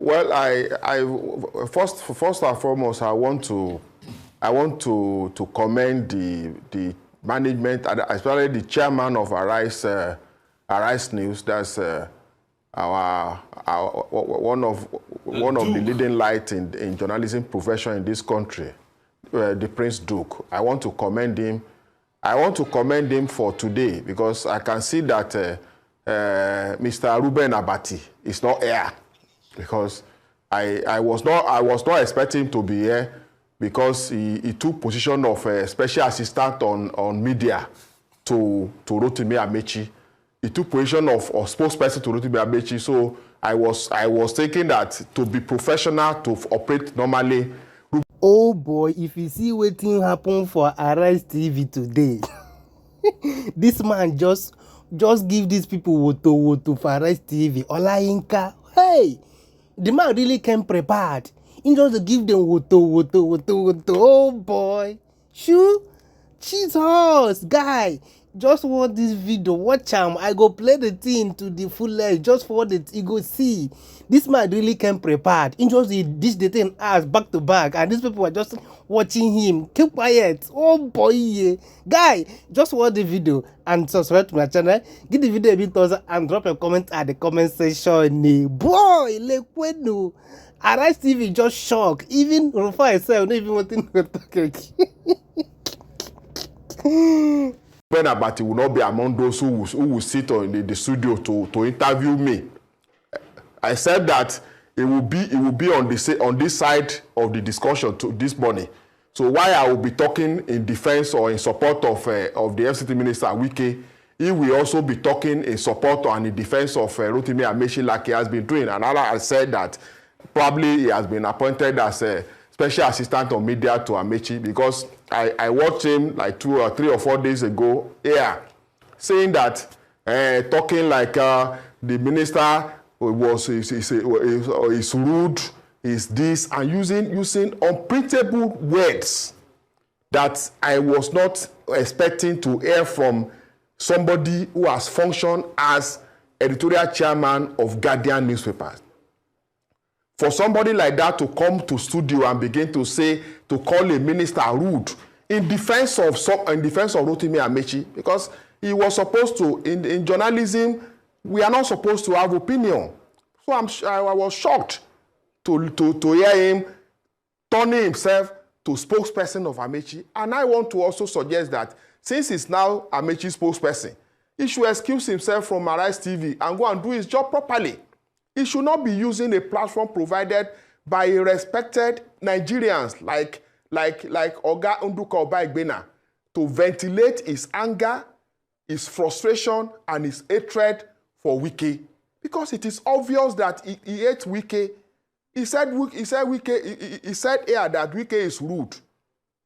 Well, first and foremost, I want to commend the management, especially the chairman of Arise News. That's one of the leading lights in journalism profession in this country, the Prince Duke. I want to commend him. I want to commend him for today because I can see that Mr. Ruben Abati is not here, because I was not expecting him to be here, because he took position of special assistant on media to Rotimi Amechi. He took position of spokesperson to Rotimi Amechi. So I was thinking that to be professional, to operate normally. Oh boy, if you see wetin happen for Arise TV today, this man just give these people woto for Arise TV. Olayinka, hey, the man really came prepared. He just give them woto. Oh boy, shoo, Jesus, guy. Just watch this video, watch him. I go play the thing to the fullest, just for the you go see. This man really came prepared. He just dish the thing as back to back, and these people were just watching him. Keep quiet. Oh boy, yeah. Guy, just watch the video and subscribe to my channel. Give the video a big thumbs up and drop a comment at the comment section. Boy, Lekwenu. Arise TV just shocked. Even Rufa itself, not even wanting to talk again. Ben Abati will not be among those who will sit in the studio to interview me. I said that it will be on this side of the discussion this morning. So while I will be talking in defense or in support of the FCT Minister Wikes, he will also be talking in support and in defense of Rotimi Amechi, like he has been doing. And I said that probably he has been appointed as a special assistant on media to Amechi, because I watched him like 2 or 3 or 4 days ago here, saying that talking like the minister is rude, is this, and using unprintable words that I was not expecting to hear from somebody who has functioned as editorial chairman of Guardian newspapers. For somebody like that to come to studio and begin to call a minister rude in defense of Rotimi Amechi, because he was supposed to, in journalism, we are not supposed to have opinion. So I was shocked to hear him turning himself to spokesperson of Amechi. And I want to also suggest that since he's now Amechi's spokesperson, he should excuse himself from Arise TV and go and do his job properly. He should not be using a platform provided by respected Nigerians like Oga Nduka Obaigbena to ventilate his anger, his frustration, and his hatred for Wikes. Because it is obvious that he hates Wikes. He said here that Wikes is rude.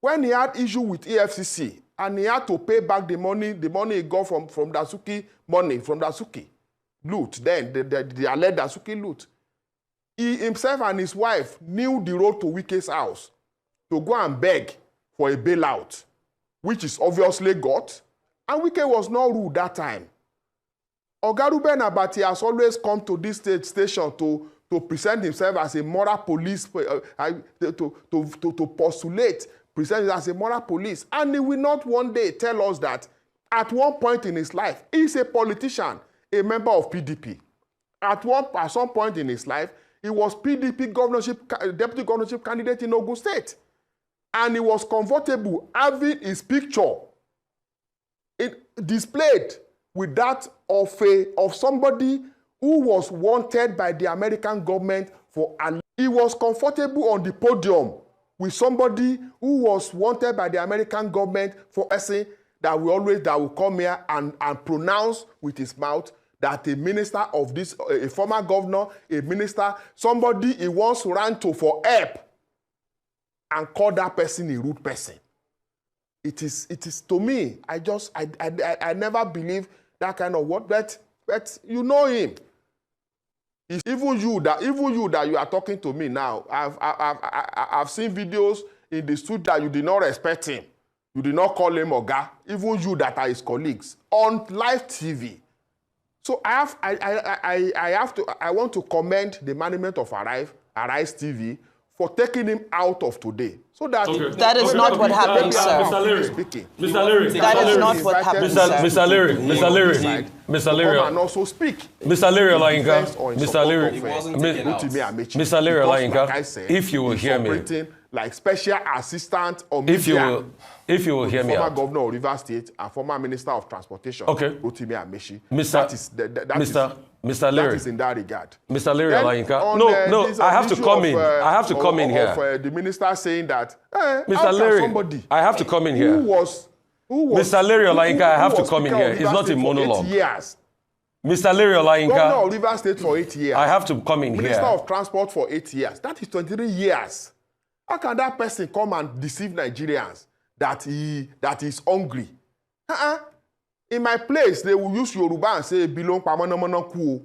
When he had issue with EFCC and he had to pay back the money he got from Dasuki loot, then the alleged Dasuki loot, he himself and his wife knew the road to Wikes' house to go and beg for a bailout, which is obviously got, and Wikes was not rude that time. Oga Ruben Abati has always come to this station to present himself as a moral police, to postulate, present himself as a moral police, and he will not one day tell us that at one point in his life, he is a politician, a member of PDP. At some point in his life, he was PDP deputy governorship candidate in Ogun State. And he was comfortable having his picture displayed with that of somebody who was wanted by the American government for. He was comfortable on the podium with somebody who was wanted by the American government for essay that will come here and pronounce with his mouth that a minister of this, a former governor, a minister, somebody he once ran to for help, and call that person a rude person. It is to me, I never believe that kind of word, but you know him. It's even you that you are talking to me now. I've seen videos in the studio that you did not respect him. You did not call him Oga. Even you that are his colleagues on live TV. So I want to commend the management of Arise TV for taking him out of today. So that that is not what happened, sir. Mr. Leary, that is not what happened, sir. Mr. Leary, and also speak. Mr. Leary Olayinka, Mr. Leary Olayinka, if you will hear me, like special assistant or media, if you will hear me, former governor of Rivers State and former minister of transportation, Rotimi Amechi, Mr. Leary, that is in that regard. Mr. Leary Olayinka, I have to come in. I have to come in here. The minister saying that, Mr. Leary, I have to come in here. Who was Mr. Leary Olayinka, I have to come in here. It's not a monologue. Mr. Leary Olayinka, governor of Rivers State for 8 years. I have to come in here. Minister of Transport for 8 years. That is 23 years. How can that person come and deceive Nigerians that he is hungry? In my place, they will use Yoruba and say, "Belong pamanamonaku."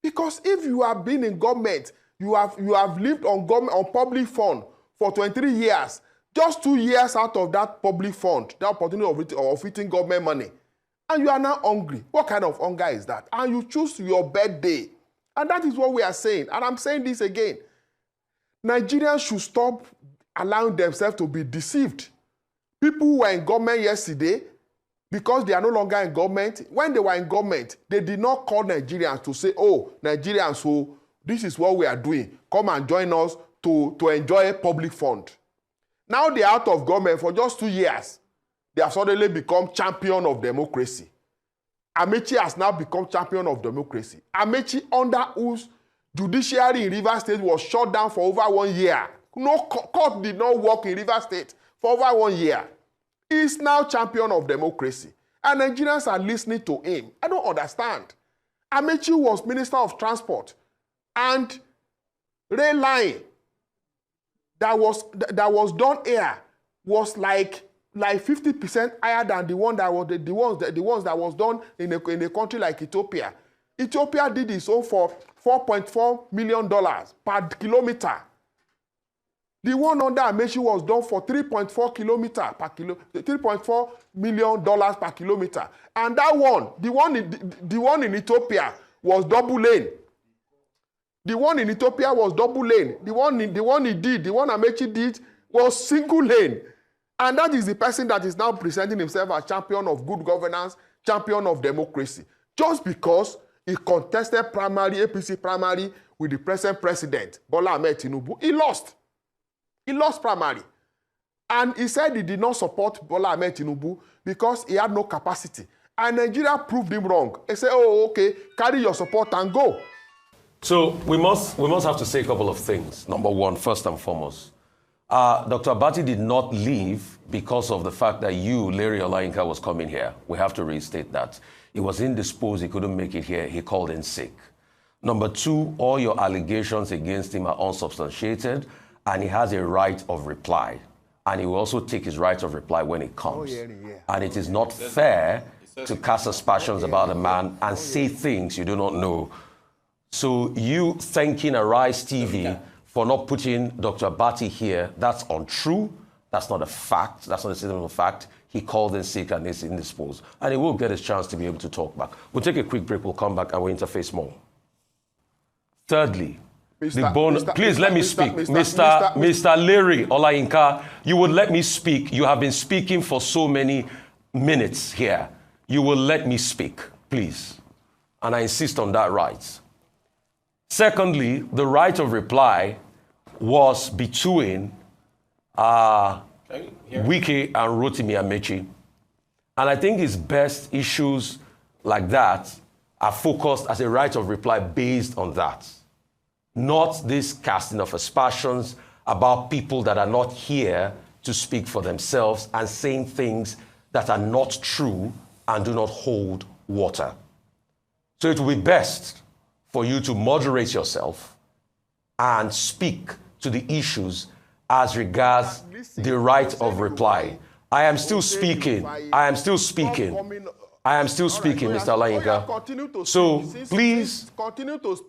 Because if you have been in government, you have lived on public fund for 23 years, just 2 years out of that public fund, the opportunity of eating government money, and you are now hungry. What kind of hunger is that? And you choose your birthday. And that is what we are saying. And I'm saying this again. Nigerians should stop allowing themselves to be deceived. People who were in government yesterday, because they are no longer in government, when they were in government, they did not call Nigerians to say, "Oh, Nigerians, so this is what we are doing. Come and join us to enjoy a public fund." Now they are out of government for just 2 years. They have suddenly become champion of democracy. Amechi has now become champion of democracy. Amechi, under whose judiciary in Rivers State was shut down for over 1 year. No court did not work in Rivers State for over 1 year. He is now champion of democracy. And Nigerians are listening to him. I don't understand. Amechi was Minister of Transport. And rail line that was done here was like 50% higher than the ones that was done in a country like Ethiopia. Ethiopia did its own for $4.4 million per kilometer. The one under Amechi was done for $3.4 million per kilometer. And that one, the one in Ethiopia was double lane. The one in Ethiopia was double lane. The one Amechi did was single lane. And that is the person that is now presenting himself as champion of good governance, champion of democracy. Just because he contested APC primary with the present president, Bola Ahmed Tinubu, he lost. He lost primary. And he said he did not support Bola Ahmed Tinubu because he had no capacity. And Nigeria proved him wrong. They said, "Oh, okay, carry your support and go." So we must have to say a couple of things. Number one, first and foremost, Dr. Abati did not leave because of the fact that you, Larry Olayinka, was coming here. We have to restate that. He was indisposed. He couldn't make it here. He called in sick. Number two, all your allegations against him are unsubstantiated, and he has a right of reply. And he will also take his right of reply when it comes. And it is not fair to cast aspersions about a man and say things you do not know. So you thanking Arise TV for not putting Dr. Abati here, that's untrue. That's not a fact. That's not a statement of fact. He called in sick and is indisposed. And he will get his chance to be able to talk back. We'll take a quick break. We'll come back and we'll interface more. Thirdly, please let me speak. Mr. Larry Olayinka, you would let me speak. You have been speaking for so many minutes here. You will let me speak, please. And I insist on that right. Secondly, the right of reply was between Wikes and Rotimi Amechi. And I think it's best issues like that are focused as a right of reply based on that. Not this casting of aspersions about people that are not here to speak for themselves and saying things that are not true and do not hold water. So it will be best for you to moderate yourself and speak to the issues as regards the right of reply. I am still speaking. Mr. Olayinka. So please,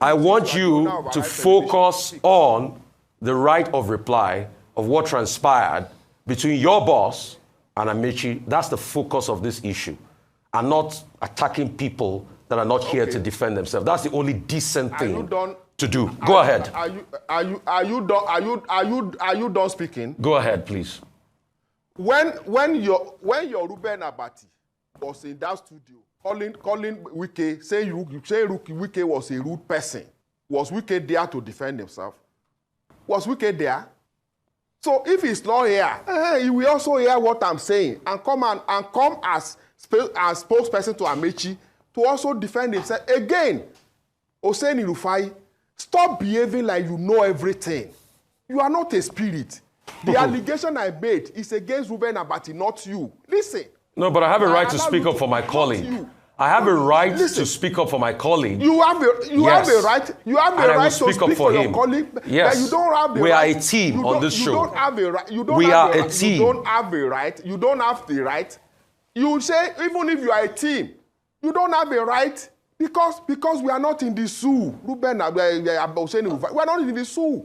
I want you to focus on the right of reply of what transpired between your boss and Amechi. That's the focus of this issue, and not attacking people that are not here to defend themselves. That's the only decent thing to do. Go ahead. Are you done speaking? Go ahead, please. When your Ruben Abati was in that studio calling Wike, saying Wike was a rude person, was Wike there to defend himself? Was Wike there? So if he's not here, he will also hear what I'm saying and come as spokesperson to Amechi to also defend himself. Again, Hosseini Rufai, stop behaving like you know everything. You are not a spirit. The allegation I made is against Ruben Abati, not you. Listen. No, but I have a right to speak up for my colleague. I have a right to speak up for my colleague. You have a right. You have a right to speak for your colleague. Yes. But you don't have the we right. are a team on this show. You don't have a right. We are a team. You don't have a right. You don't have the right. You say even if you are a team, you don't have a right because we are not in the zoo. Ruben, we are not in the zoo.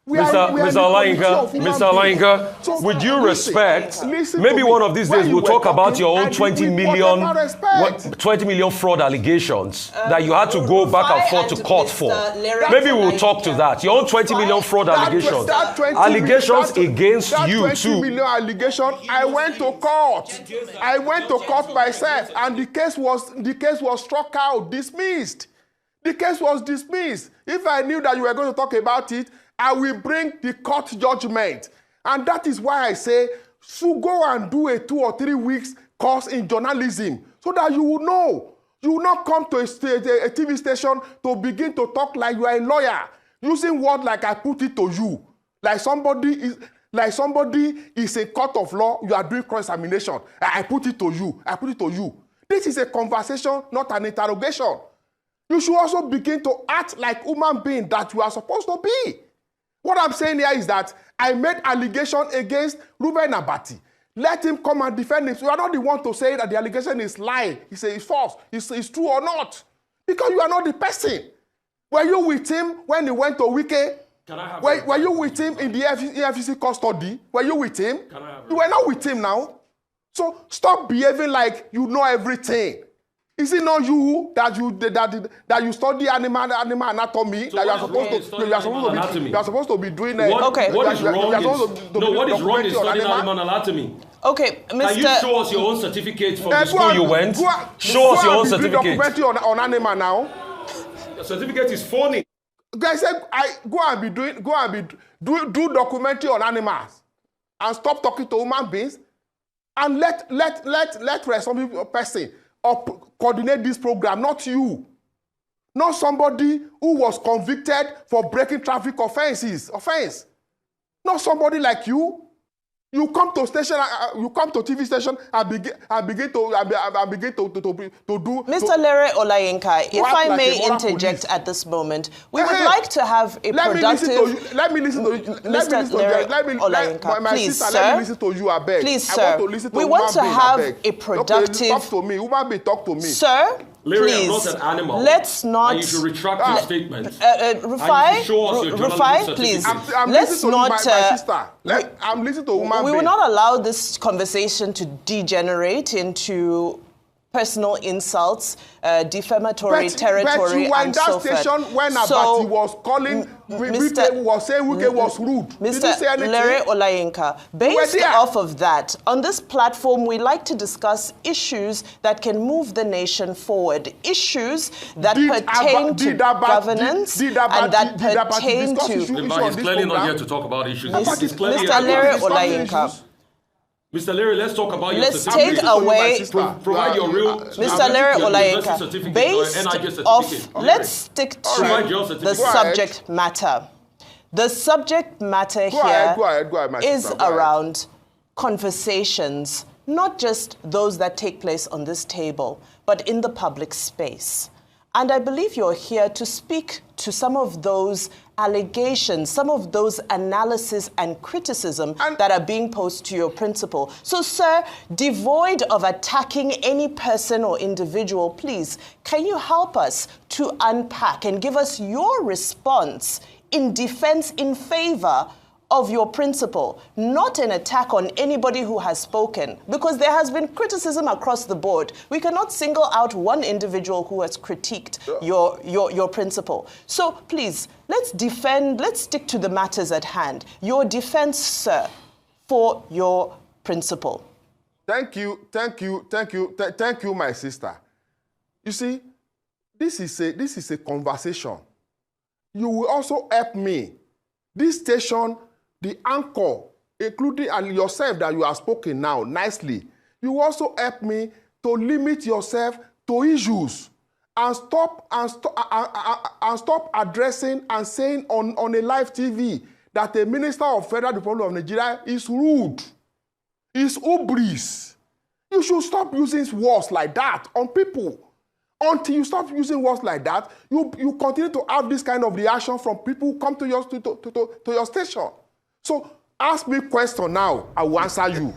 Mr. Olayinka, would you respect, maybe one of these days we'll talk about your own 20 million fraud allegations that you had to go back and forth to court for. Maybe we'll talk to that. Your own 20 million fraud allegations. Allegations against you too. 20 million allegation, I went to court. I went to court myself and the case was struck out, dismissed. The case was dismissed. If I knew that you were going to talk about it, I will bring the court judgment. And that is why I say, so go and do a 2 or 3 weeks course in journalism so that you will know. You will not come to a TV station to begin to talk like you are a lawyer, using words like I put it to you. Like somebody is a court of law, you are doing cross-examination. I put it to you. I put it to you. This is a conversation, not an interrogation. You should also begin to act like human being that you are supposed to be. What I'm saying here is that I made allegation against Ruben Abati. Let him come and defend him. So you are not the one to say that the allegation is lying. He says it's false. It's true or not. Because you are not the person. Were you with him when he went to Wike? Were you with him in the EFCC custody? Were you with him? You were not with him now. So stop behaving like you know everything. Is it not you that you study animal anatomy? So that you are supposed to be doing it. Okay. What is wrong in studying animal anatomy? Okay, Mr. Can you show us your own certificate from the school you went? Show us your own certificate. Documentary on animal now. The certificate is phony. Guys said do documentary on animals and stop talking to human beings and let responsible person coordinate this program, not you. Not somebody who was convicted for breaking traffic offense. Not somebody like you. You come to TV station and begin to do. Mr. Lere Olayinka, if I may interject at this moment, we would like to have a productive. Let me listen to you. Please, sir. Let me listen to you, I beg. Please, sir. We want to have a productive. Okay, talk to me. Human being, talk to me. Sir. Larry, please, I'm not an animal. Let's not. And you should retract your statement. Rufai, please. Let's not. My sister. I'm listening to a woman. We will not allow this conversation to degenerate into personal insults, defamatory territory, and so forth. But you were in that station when Abati was calling, was saying Wike was rude. Mr. Lere Olayinka, based off of that, on this platform, we like to discuss issues that can move the nation forward, issues that pertain to governance and that pertain to... He's clearly not here to talk about issues. Mr. Lere Olayinka. Mr. Larry, let's talk about your certificate. Let's take away... Provide your real... Mr. Larry Olayinka, based off... Let's stick to the subject matter. The subject matter here is around conversations, not just those that take place on this table, but in the public space. And I believe you're here to speak to some of those allegations, some of those analysis and criticism that are being posed to your principal. So, sir, devoid of attacking any person or individual, please, can you help us to unpack and give us your response in defense in favor of your principal, not an attack on anybody who has spoken, because there has been criticism across the board. We cannot single out one individual who has critiqued your principal. So please, let's stick to the matters at hand. Your defense, sir, for your principal. Thank you, my sister. You see, this is a conversation. You will also help me. This station, the anchor, including and yourself that you have spoken now nicely, you also help me to limit yourself to issues and stop addressing and saying on a live TV that a minister of Federal Republic of Nigeria is rude, is hubris. You should stop using words like that on people. Until you stop using words like that, you continue to have this kind of reaction from people who come to your station. So ask me a question now, I will answer you.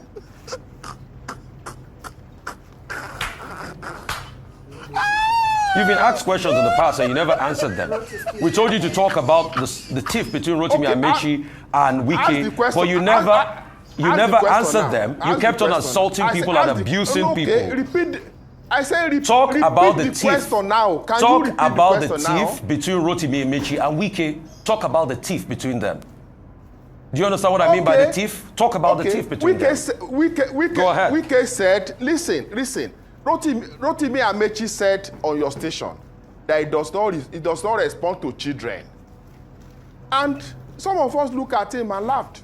You've been asked questions in the past and you never answered them. We told you to talk about the tiff between Rotimi Amechi and Wikes, but you never answered them. You kept on assaulting people and abusing people. Repeat. I say talk about the tiff now. Talk about the tiff between Rotimi Amechi and Wikes. Talk about the tiff between them. Do you understand what I mean by the tiff? Talk about the tiff between them. Go ahead. Wikes said, listen. Rotimi Amechi said on your station that it does not respond to children. And some of us look at him and laughed.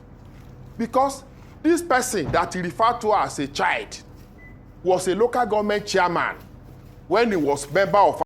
Because this person that he referred to as a child was a local government chairman when he was member of